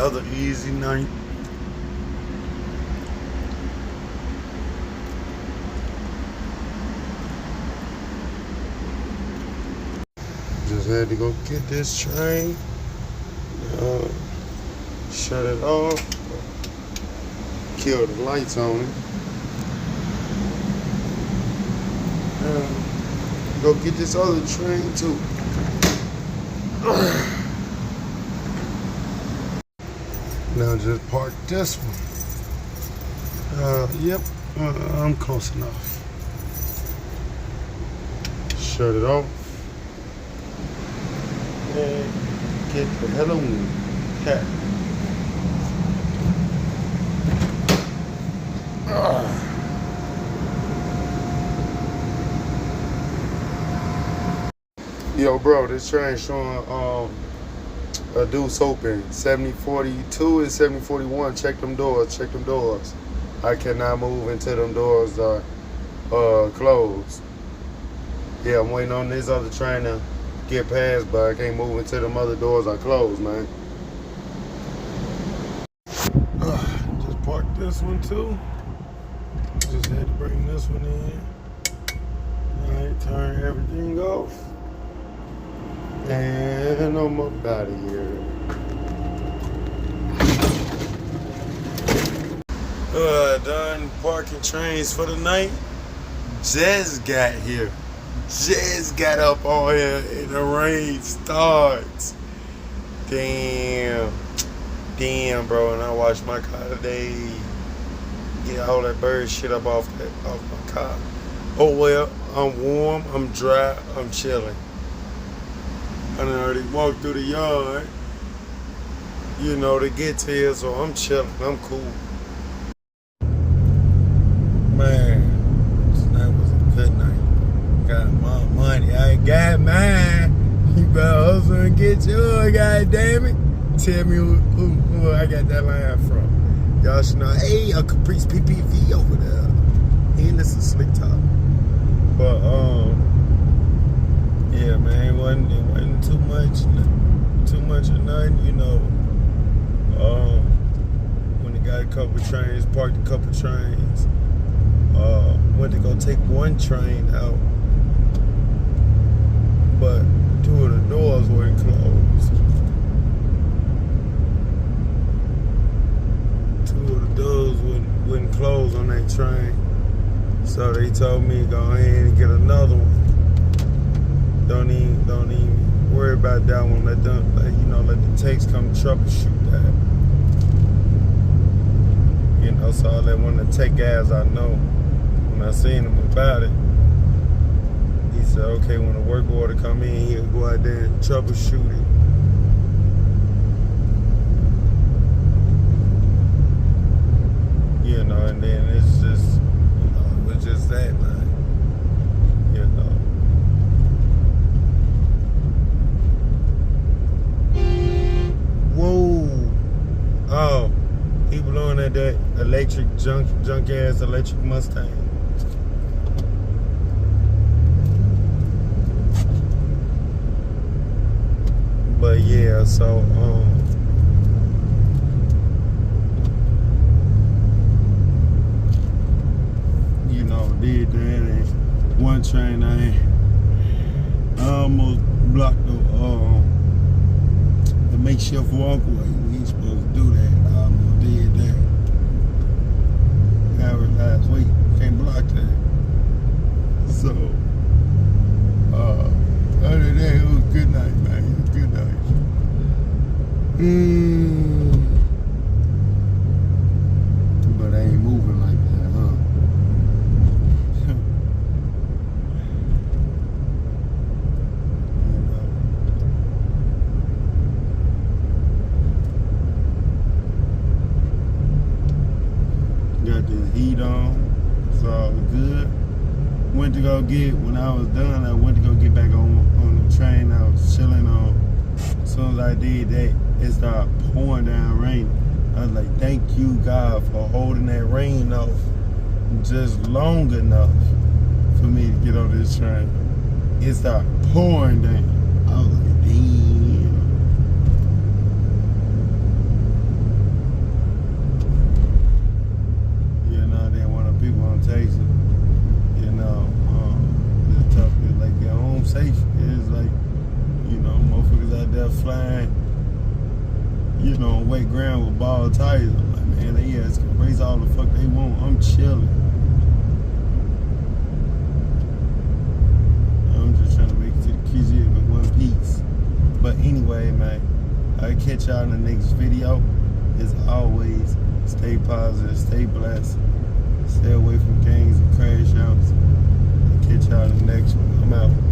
Another easy night. Just had to go get this train. Shut it off. Kill the lights on it. Go get this other train too. Now just park this one. Yep, I'm close enough. Shut it off. And get the hell on. Cat. Yo, bro, this train showing a deuce open. 7042 and 7041. Check them doors. Check them doors. I cannot move until them doors are closed. Yeah, I'm waiting on this other train to get past, but I can't move until them other doors are closed, man. Just parked this one too. Just had to bring this one in. Alright, turn everything off. And I'm up out of here. Done parking trains for the night. Just got here. Just got up on here and the rain starts. Damn, bro. And I washed my car today. Get all that bird shit up off my car. Oh well, I'm warm, I'm dry, I'm chilling. I done already walked through the yard, you know, to get to here, so I'm chilling, I'm cool. Man, tonight was a good night. Got my money, I got mine. You better hustle and get yours, goddammit. Tell me who I got that line from. Y'all should know, hey, a Caprice PPV over there. And this is Slick Top. But, yeah, man, it wasn't too much or nothing, you know. When they got a couple trains, parked a couple trains. Went to go take one train out, but two of the doors weren't closed. Two of the doors wouldn't close on that train. So they told me go ahead and get another one. Don't even worry about that one. Let the techs come troubleshoot that. You know, so I let one of the tech guys I know, when I seen him about it, he said, okay, when the work order come in, he'll go out there and troubleshoot it. You know, and then it's just, you know, it was just that night. You know. Whoa. Oh, he blowing at that electric junk ass electric Mustang. But yeah, so you know, did that, and one train I almost blocked the makeshift walkway. We ain't supposed to do that. I almost did that. I realized, wait, can't block that. So, other than that, it was a good night, man. It was a good night. But I ain't moving like that, huh? Got this heat on, it's all good. Went to go get, when I was done, I went to go get back on the train I was chilling on. As soon as I did that, it started pouring down rain. I was like, thank you, God, for holding that rain off just long enough for me to get on this train. It started pouring down. I was like, damn. safe. It's like, motherfuckers out there flying, on wet ground with ball tires. I'm like, man, they ass can race all the fuck they want. I'm chilling. I'm just trying to make it to the QZ in one piece. But anyway, man, I'll catch y'all in the next video. As always, stay positive, stay blessed, stay away from gangs and crash outs. I'll catch y'all in the next one. I'm out.